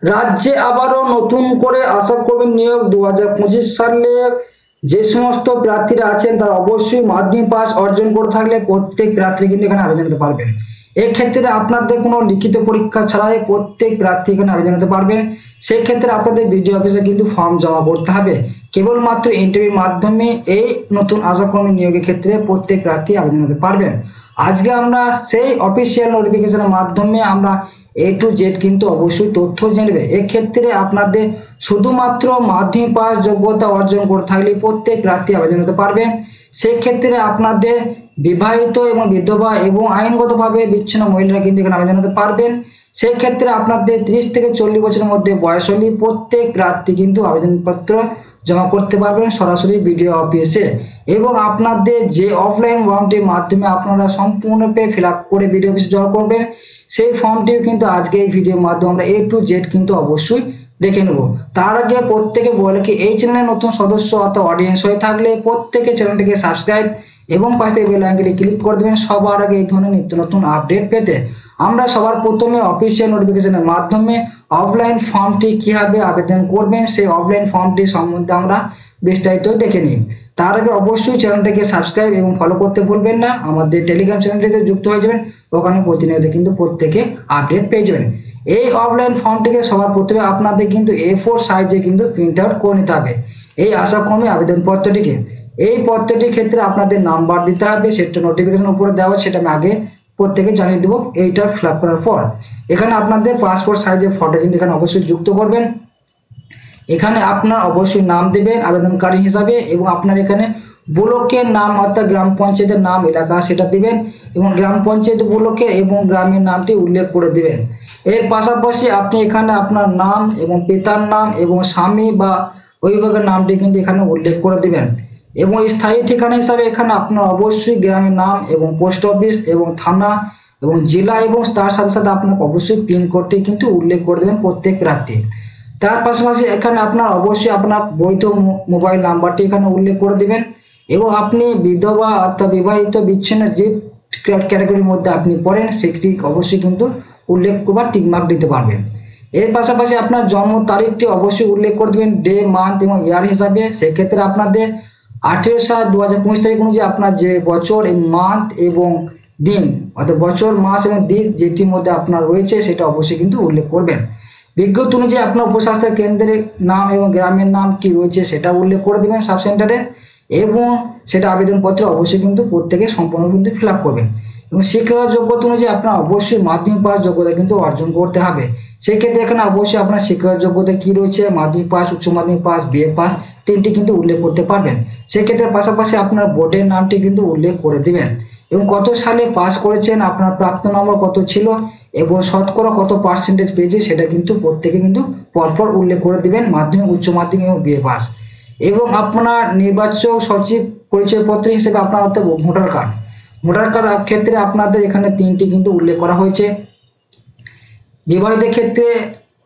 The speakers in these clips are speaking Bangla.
রাজ্যে আবারও নতুন করে আশা কর্মী নিয়োগ 2025 সালে যে সমস্ত প্রার্থীরা আছেন তারা অবশ্যই মাধ্যমিক পাস অর্জন করে থাকলে প্রত্যেক প্রার্থী কিন্তু এখানে আবেদন করতে পারবেন। এক্ষেত্রে আপনাদের কোনো লিখিত পরীক্ষা ছাড়াই প্রত্যেক প্রার্থী এখানে আবেদন করতে পারবেন। সেই ক্ষেত্রে আপনাদের বিডিও অফিসে কিন্তু ফর্ম জমা করতে হবে। কেবলমাত্র ইন্টারভিউর মাধ্যমে এই নতুন আশা কর্মী নিয়োগের ক্ষেত্রে প্রত্যেক প্রার্থী আবেদন করতে পারবেন। আজকে আমরা সেই অফিসিয়াল নোটিফিকেশনের মাধ্যমে আমরা A to Z কিন্তু অবশ্যই তথ্য জানবে। এক্ষেত্রে আপনাদের শুধুমাত্র মাধ্যমিক পাস যোগ্যতা অর্জন করে থাকলে প্রত্যেক প্রার্থী আবেদন করতে পারবেন। সেক্ষেত্রে আপনাদের বিবাহিত এবং বিধবা এবং আইনগতভাবে বিচ্ছিন্ন মহিলারা কিন্তু এখানে আবেদন করতে পারবেন। সেক্ষেত্রে আপনাদের 30 থেকে 40 বছরের মধ্যে বয়স হলে প্রত্যেক প্রার্থী কিন্তু আবেদনপত্র জমা করতে পারবেন সরাসরি বিডিও অফিসে। এবং আপনাদের যে অফলাইন ফর্মটির মাধ্যমে আপনারা সম্পূর্ণরূপে ফিল আপ করে বিডিও অফিসে জমা করবেন, সেই ফর্মটিও কিন্তু আজকে এই ভিডিওর মাধ্যমে আমরা A to Z কিন্তু অবশ্যই দেখে নেব। তার আগে প্রত্যেকে বলে কি এই চ্যানেলের নতুন সদস্য অথবা অডিয়েন্স হয়ে থাকলে প্রত্যেকে চ্যানেলটিকে সাবস্ক্রাইব এবং পাশে বেল আইকনটি ক্লিক করে দেবেন সবার আগে এই ধরনের নিত্য নতুন আপডেট পেতে। আমরা সবার প্রথমে অফিসিয়াল নোটিফিকেশনের মাধ্যমে অফলাইন ফর্মটি কিভাবে আবেদন করবেন সেই অফলাইন ফর্মটি সম্বন্ধে আমরা বিস্তারিত দেখে নিই। তার আগে অবশ্যই চ্যানেলটাকে সাবস্ক্রাইব এবং ফলো করতে ভুলবেন না। আমাদের টেলিগ্রাম চ্যানেলটিতে যুক্ত হয়ে যাবেন, ওখানে প্রতিনিয়ত কিন্তু প্রত্যেকে আপডেট পেয়ে যাবেন। এই অফলাইন ফর্মটিকে সবার প্রথমে আপনাদের কিন্তু A4 সাইজে কিন্তু প্রিন্ট আউট করে নিতে হবে এই আশা কর্মী আবেদনপত্রটিকে। এই পত্রটির ক্ষেত্রে আপনাদের নাম্বার দিতে হবে, সেটা নোটিফিকেশন উপরে দেওয়া, সেটা আমি আগে প্রত্যেকে জানিয়ে দেবো। এইটা ফিল আপ করার পর এখানে আপনাদের পাসপোর্ট সাইজের ফটো কিন্তু এখানে অবশ্যই যুক্ত করবেন। এখানে আপনার অবশ্যই নাম দেবেন আবেদনকারী হিসাবে এবং আপনার এখানে ব্লকের নাম অর্থাৎ গ্রাম পঞ্চায়েতের নাম এলাকা সেটা দিবেন এবং গ্রাম পঞ্চায়েত ব্লকে এবং গ্রামের নামটি উল্লেখ করে দিবেন। এর পাশাপাশি আপনি এখানে আপনার নাম এবং পিতার নাম এবং স্বামী বা অভিভাবকের নামটি কিন্তু এখানে উল্লেখ করে দিবেন। এবং স্থায়ী ঠিকানা হিসাবে এখানে আপনার অবশ্যই গ্রামের নাম এবং পোস্ট অফিস এবং থানা এবং জেলা এবং তার সাথে সাথে আপনার অবশ্যই পিনকোডটি কিন্তু উল্লেখ করে দেবেন প্রত্যেক প্রার্থী। তার পাশাপাশি এখানে আপনার অবশ্যই আপনার বৈধ মোবাইল নাম্বারটি এখানে উল্লেখ করে দিবেন এবং আপনি বিধবা অর্থাৎ বিবাহিত বিচ্ছিন্ন যে ক্যাটাগরির মধ্যে আপনি পড়েন সেটি অবশ্যই কিন্তু উল্লেখ বা টিকমার্ক দিতে পারবেন। এর পাশাপাশি আপনার জন্ম তারিখটি অবশ্যই উল্লেখ করে দেবেন ডে মান্থ এবং ইয়ার হিসাবে। সেক্ষেত্রে আপনাদের 18/7/2025 তারিখ অনুযায়ী আপনার যে বছর মান্থ এবং দিন অর্থাৎ বছর মাস এবং দিন যেটির মধ্যে আপনার রয়েছে সেটা অবশ্যই কিন্তু উল্লেখ করবেন। বিজ্ঞপ্তি অনুযায়ী আপনার উপস্বাস্থ্য কেন্দ্রের নাম এবং গ্রামের নাম কি রয়েছে সেটা উল্লেখ করে দেবেন সাব সেন্টারে এবং সেটা আবেদনপত্রে অবশ্যই কিন্তু প্রত্যেকে সম্পূর্ণ কিন্তু ফিল আপ করবেন। এবং শিক্ষাগত যোগ্যতা অনুযায়ী আপনার অবশ্যই মাধ্যমিক পাস যোগ্যতা কিন্তু অর্জন করতে হবে। সেক্ষেত্রে এখানে অবশ্যই আপনার শিক্ষাগত যোগ্যতা কি রয়েছে মাধ্যমিক পাস, উচ্চ মাধ্যমিক পাস, বিএ পাস তিনটি কিন্তু উল্লেখ করতে পারবেন। সেক্ষেত্রে পাশাপাশি আপনার বোর্ডের নামটি কিন্তু উল্লেখ করে দিবেন এবং কত সালে পাস করেছেন, আপনার প্রাপ্ত নম্বর কত ছিল এবং শতকরা কত পার্সেন্টেজ পেয়েছে সেটা কিন্তু প্রত্যেকে কিন্তু পরপর উল্লেখ করে দিবেন মাধ্যমিক, উচ্চ মাধ্যমিক এবং বিএ পাস। এবং আপনার নির্বাচক সচিব পরিচয়পত্র হিসেবে আপনার অর্থাৎ ভোটার কার্ড ক্ষেত্রে আপনাদের এখানে তিনটি কিন্তু উল্লেখ করা হয়েছে। বিবাহিতের ক্ষেত্রে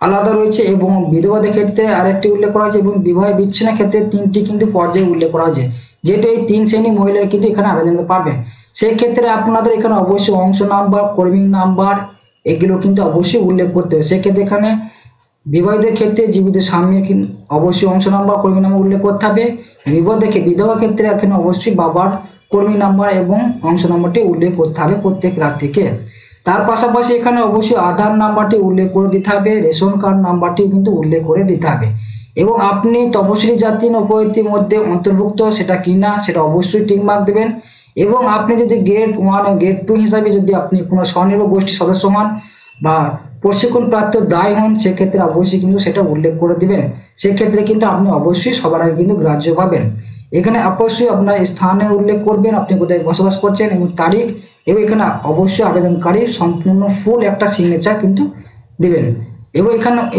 আলাদা রয়েছে এবং বিধবাদের ক্ষেত্রে আরেকটি উল্লেখ করা হয়েছে এবং বিবাহ বিচ্ছিন্ন ক্ষেত্রে তিনটি কিন্তু পর্যায়ে উল্লেখ করা হয়েছে। যেহেতু এই তিন শ্রেণী মহিলারা কিন্তু এখানে আবেদন করতে পারবে সেই ক্ষেত্রে আপনাদের এখানে অবশ্যই অংশ নাম্বার, কর্মী নাম্বার এগুলো কিন্তু অবশ্যই উল্লেখ করতে হবে। সেক্ষেত্রে এখানে বিবাহিতের ক্ষেত্রে জীবিত স্বামীর অবশ্যই অংশ নাম্বার, কর্মী নাম্বার উল্লেখ করতে হবে। বিধবা ক্ষেত্রে এখানে অবশ্যই বাবার কর্মী নাম্বার এবং অংশ নাম্বারটি উল্লেখ করতে হবে প্রত্যেক প্রার্থীকে। তার পাশাপাশি এখানে অবশ্যই আধার নাম্বারটি উল্লেখ করে দিতে হবে, রেশন কার্ড নাম্বারটি কিন্তু উল্লেখ করে দিতে হবে এবং আপনি তপশিলি জাতি উপজাতির মধ্যে অন্তর্ভুক্ত সেটা কিনা সেটা অবশ্যই টিকমার্ক দেবেন। এবং আপনি যদি গ্রেড 1 ও গ্রেড 2 হিসাবে যদি আপনি কোনো স্বনির্ভর গোষ্ঠীর সদস্য হন বা প্রশিক্ষণপ্রাপ্ত দায় হন সেক্ষেত্রে অবশ্যই কিন্তু সেটা উল্লেখ করে দিবেন। সেক্ষেত্রে কিন্তু আপনি অবশ্যই সবার আগে কিন্তু গ্রাহ্য পাবেন। এখানে অবশ্যই আপনার স্থানে উল্লেখ করবেন আপনি কোথায় বসবাস করছেন এবং তারিখ এবং এখানে অবশ্যই আবেদনকারীর সম্পূর্ণ ফুল একটা সিগনেচার কিন্তু দিবেন। এবং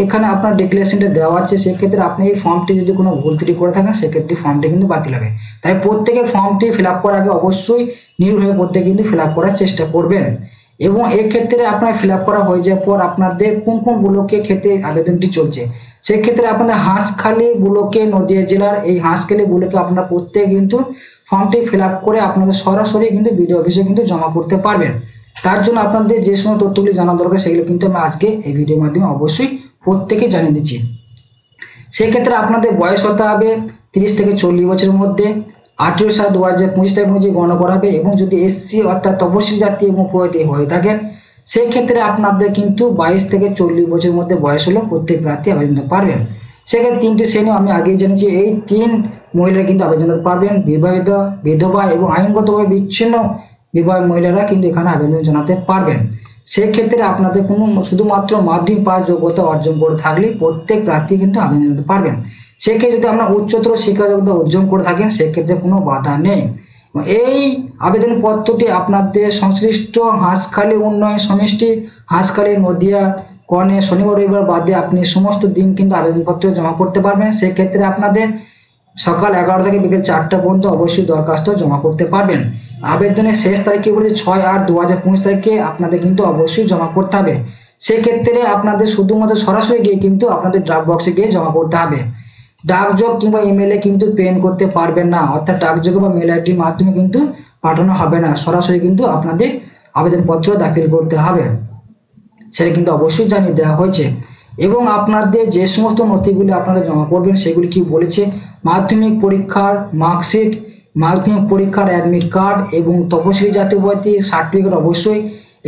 এখানে আপনার ডিক্লারেশনটা দেওয়া আছে। সেক্ষেত্রে আপনি এই ফর্মটি যদি কোনো ভুল ত্রুটি করে থাকেন সেক্ষেত্রে ফর্মটি কিন্তু বাতিল হবে। তাই প্রত্যেকে ফর্মটি ফিল আপ করার আগে অবশ্যই নির্ভুলভাবে প্রত্যেকে কিন্তু ফিল আপ করার চেষ্টা করবেন। এবং এক্ষেত্রে আপনার ফিল আপ করা হয়ে যাওয়ার পর আপনাদের কোন কোন ব্লকের ক্ষেত্রে আবেদনটি চলছে সেক্ষেত্রে আপনাদের হাঁসখালি ব্লকে নদিয়া জেলার এই হাঁসখালি ব্লকে আপনারা প্রত্যেকে কিন্তু ফর্মটি ফিল আপ করে আপনাদের সরাসরি কিন্তু বিডিও অফিসে কিন্তু জমা করতে পারবেন। তার জন্য আপনাদের যে সমস্ত তথ্যগুলি জানা দরকার সেগুলো কিন্তু আমি আজকে এই ভিডিওর মাধ্যমে অবশ্যই প্রত্যেকে জানিয়ে দিচ্ছি। সেক্ষেত্রে আপনাদের বয়স হতে হবে 30 থেকে 40 বছরের মধ্যে। 18/7/2025 তারিখ অনুযায়ী গণনা করা হবে। এবং যদি এসসি অর্থাৎ তপশিলি জাতি এবং উপজাতি হয়ে থাকেন সেক্ষেত্রে আপনাদের কিন্তু 22 থেকে 40 বছরের মধ্যে বয়স হলে প্রত্যেক প্রার্থী আবেদন করতে পারবেন। সেক্ষেত্রে 3টি শ্রেণী আমি আগেই জেনেছি, এই 3 মহিলারা কিন্তু আবেদন করতে পারবেন। বিবাহিত, বিধবা এবং আইনগতভাবে বিচ্ছিন্ন বিবাহ মহিলারা কিন্তু এখানে আবেদন জানাতে পারবেন। সেক্ষেত্রে আপনাদের কোনো শুধুমাত্র মাধ্যমিক পাস যোগ্যতা অর্জন করে থাকলে প্রত্যেক প্রার্থী কিন্তু আবেদন করতে পারবেন। সেক্ষেত্রে যদি আপনারা উচ্চতর শিক্ষাযোগ্যতা অর্জন করে থাকেন সেক্ষেত্রে কোনো বাধা নেই। এই আবেদনপত্রটি আপনাদের সংশ্লিষ্ট হাঁসখালি উন্নয়ন সমষ্টি, হাঁসখালি, নদিয়া, কর্ণে শনিবার রবিবার বাদে আপনি সমস্ত দিন কিন্তু আবেদনপত্র জমা করতে পারবেন। সেক্ষেত্রে আপনাদের সকাল 11 থেকে বিকেল 4টা পর্যন্ত অবশ্যই দরখাস্ত জমা করতে পারবেন। আবেদনের শেষ তারিখ কি বলে 6/8/2025 তারিখে আপনাদের কিন্তু অবশ্যই জমা করতে হবে। সেক্ষেত্রে আপনাদের শুধুমাত্র সরাসরি গিয়ে কিন্তু আপনাদের ড্রপ বক্সে গিয়ে জমা করতে হবে। ডাকযোগ কিংবা ইমেলে কিন্তু পেন করতে পারবেন না, অর্থাৎ ডাকযোগ বা মেল আইডির মাধ্যমে কিন্তু পাঠানো হবে না, সরাসরি কিন্তু আপনাদের আবেদনপত্র দাখিল করতে হবে, সেটা কিন্তু অবশ্যই জানিয়ে দেওয়া হয়েছে। এবং আপনাদের যে সমস্ত নথিগুলি আপনারা জমা করবেন সেগুলি কি বলেছে, মাধ্যমিক পরীক্ষার মার্কশিট, মাধ্যমিক পরীক্ষার অ্যাডমিট কার্ড এবং তপশিলি জাতি উপজাতি সার্টিফিকেট অবশ্যই,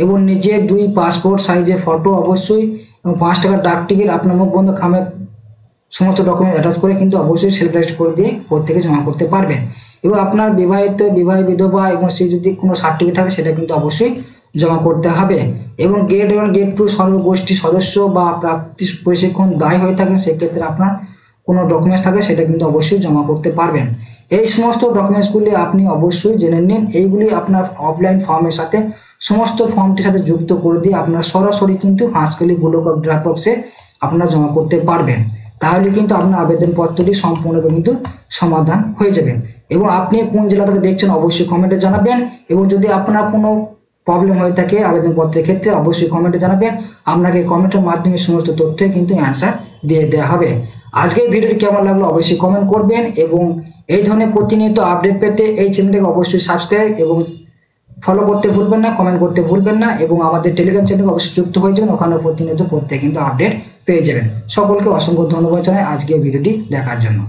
এবং নিজের 2 পাসপোর্ট সাইজের ফটো অবশ্যই, এবং 5 টাকার ডাক টিকিট আপনার মুখ বন্ধ খামে সমস্ত ডকুমেন্ট অ্যাটাচ করে কিন্তু অবশ্যই সেলফ অ্যাটাচ করে দিয়ে প্রত্যেকে জমা করতে পারবেন। এবং আপনার বিবাহিত, বিধবা এবং সে যদি কোনো সার্টিফিকেট থাকে সেটা কিন্তু অবশ্যই জমা করতে হবে। এবং গ্রেড 1 গ্রেড 2 সর্বগোষ্ঠী সদস্য বা প্রাপ্তি প্রশিক্ষণ দায়ী হয়ে থাকেন সেক্ষেত্রে আপনার কোনো ডকুমেন্টস থাকে সেটা কিন্তু অবশ্যই জমা করতে পারবেন। এই সমস্ত ডকুমেন্টসগুলি আপনি অবশ্যই জেনে নিন। এইগুলি আপনার অফলাইন ফর্মের সাথে সমস্ত ফর্মটির সাথে যুক্ত করে দিয়ে আপনার সরাসরি কিন্তু হাঁসখালি ব্লক ড্রপ বক্সে আপনারা জমা করতে পারবেন। তাহলে কিন্তু আপনার আবেদনপত্রটি সম্পূর্ণভাবে কিন্তু সমাধান হয়ে যাবে। এবং আপনি কোন জেলা থেকে দেখছেন অবশ্যই কমেন্টে জানাবেন। এবং যদি আপনার কোনো প্রবলেম হয়ে থাকে আবেদনপত্রের ক্ষেত্রে অবশ্যই কমেন্টে জানাবেন। আপনাকে কমেন্টের মাধ্যমে সমস্ত তথ্যে কিন্তু অ্যান্সার দিয়ে দেওয়া হবে। আজকের ভিডিওটি কেমন লাগলো অবশ্যই কমেন্ট করবেন। এবং এই ধরনের প্রতিনিয়ত আপডেট পেতে এই চ্যানেলটাকে অবশ্যই সাবস্ক্রাইব এবং ফলো করতে ভুলবেন না, কমেন্ট করতে ভুলবেন না। এবং আমাদের টেলিগ্রাম চ্যানেলে অবশ্যই যুক্ত হয়ে যাবেন, ওখানে প্রতিনিয়ত প্রত্যেক কিন্তু আপডেট পেয়ে যাবেন। সকলকে অসংখ্য ধন্যবাদ জানাই আজকের ভিডিওটি দেখার জন্য।